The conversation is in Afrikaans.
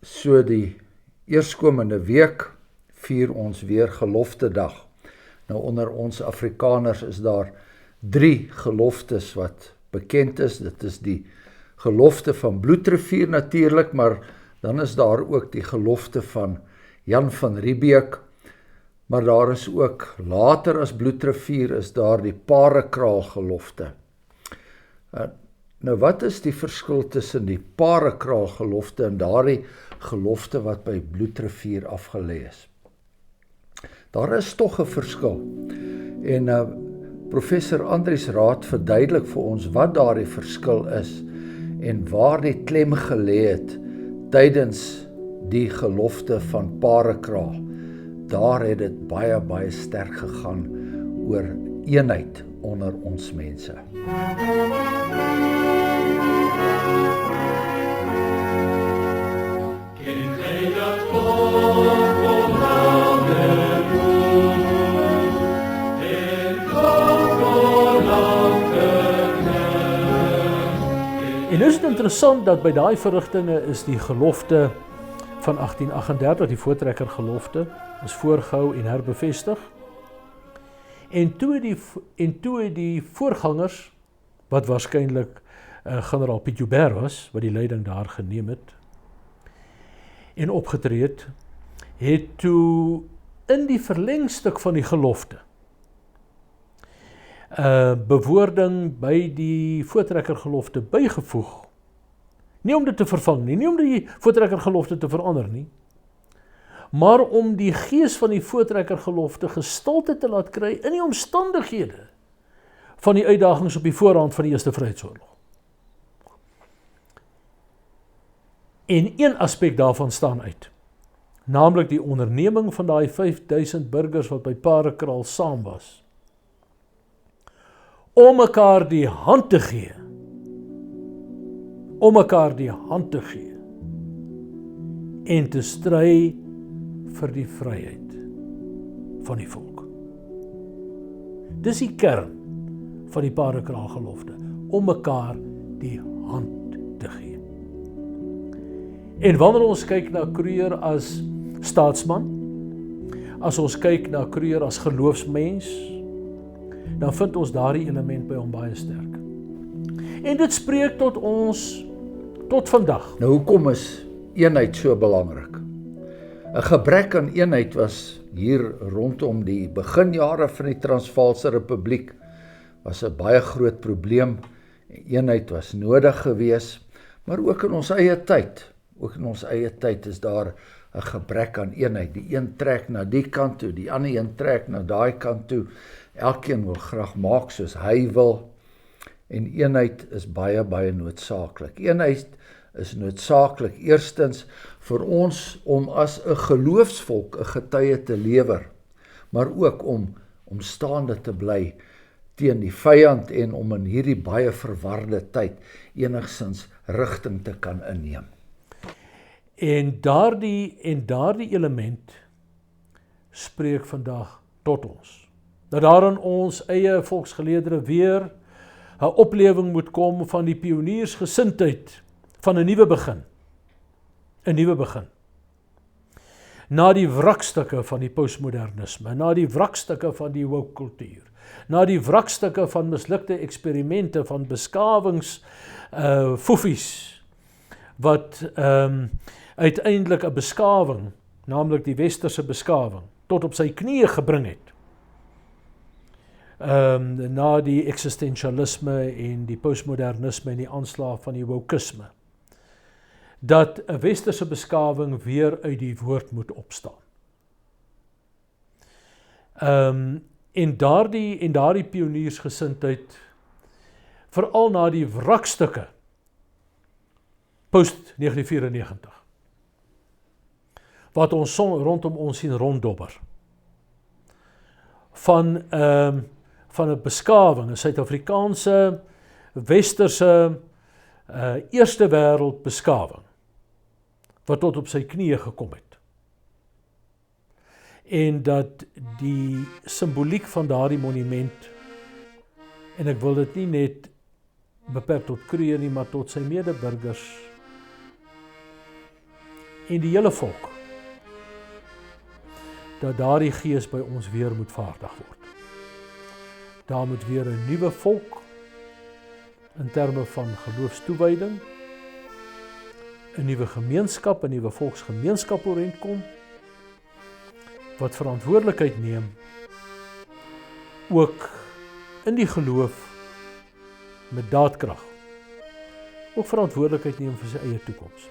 So die eerskomende week vier ons weer geloftedag. Nou onder ons Afrikaners is daar 3 geloftes wat bekend is. Dit is die gelofte van Bloedrivier natuurlik, maar dan is daar ook die gelofte van Jan van Riebeeck. Maar daar is ook later as Bloedrivier is daar die Parekraal gelofte. Nou wat is die verskil tussen die Parekraal gelofte en daardie gelofte wat by Bloedrivier afgelê is? Daar is tog 'n verskil. En professor Andries Raad verduidelik vir ons wat daardie verskil is en waar die klem gelê het tydens die gelofte van Parekraal. Daar het dit baie sterk gegaan oor eenheid onder ons mense. En is het interessant dat by daai verrigtinge is die gelofte van 1838, die voortrekkergelofte, is voorgehou en herbevestig. En toe die voorgangers, wat waarskynlik generaal Piet Joubert was, wat die leiding daar geneem het en opgetree het toe in die verlengstuk van die gelofte bewoording by die voortrekkergelofte bygevoeg. Nie om dit te vervang nie om die voortrekkergelofte te verander nie, maar om die gees van die voortrekkergelofte gestalte te laat kry in die omstandighede van die uitdagings op die voorhand van die Eerste Vryheidsoorlog. En een aspek daarvan staan uit, naamlik die onderneming van daai 5000 burgers wat by Parekraal saam was, om mekaar die hand te gee, en te stry vir die vryheid van die volk. Dis die kern van die Parekraal gelofte, om mekaar die hand te gee. En wanneer ons kyk na Kruger as staatsman, as ons kyk na Kruger as geloofsmens, dan vind ons daardie element by hom baie sterk. En dit spreek tot ons, tot vandag. Nou hoekom is eenheid so belangrik? 'n Gebrek aan eenheid was hier rondom die beginjare van die Transvaalse Republiek, was 'n baie groot probleem. Eenheid was nodig gewees, maar ook in ons eie tyd. Ook in ons eie tyd is daar 'n gebrek aan eenheid. Die een trek na die kant toe, die ander een trek na daai kant toe. Elkeen wil graag maak soos hy wil. En eenheid is baie noodsaaklik. Eenheid is noodsaaklik eerstens vir ons om as 'n geloofsvolk 'n getuie te lewer, maar ook om staande te bly teen die vyand en om in hierdie baie verwarde tyd enigsins rigting te kan inneem. En daardie element spreek vandag tot ons. Dat daar in ons eie volksgeleedere weer 'n oplewing moet kom van die pioniersgesindheid van 'n nuwe begin. 'n Nuwe begin. Na die wrakstukke van die postmodernisme, na die wrakstukke van die woke kultuur, na die wrakstukke van mislukte eksperimente van beskawingsfoefies, wat uiteindelik 'n beskawing, naamlik die westerse beskawing, tot op sy knieë gebring het. Na die existentialisme en die postmodernisme en die aanslag van die wokisme, dat 'n westerse beskawing weer uit die woord moet opstaan. En daardie pioniersgesindheid, veral na die wrakstukke post 1994, wat ons rondom ons sien ronddobber, van 'n beskawing, 'n Suid-Afrikaanse, westerse, eerste wêreld beskawing, wat tot op sy knieë gekom het. En dat die simboliek van daardie monument, en ek wil dit nie net beperk tot Kruger nie, maar tot sy medeburgers, en die hele volk, dat daardie gees by ons weer moet vaardig word. Daar moet weer 'n nuwe volk in terme van geloofstoewyding, 'n nuwe gemeenskap, 'n nuwe volksgemeenskap ooreen kom, wat verantwoordelikheid neem, ook in die geloof met daadkrag, ook verantwoordelikheid neem vir sy eie toekoms.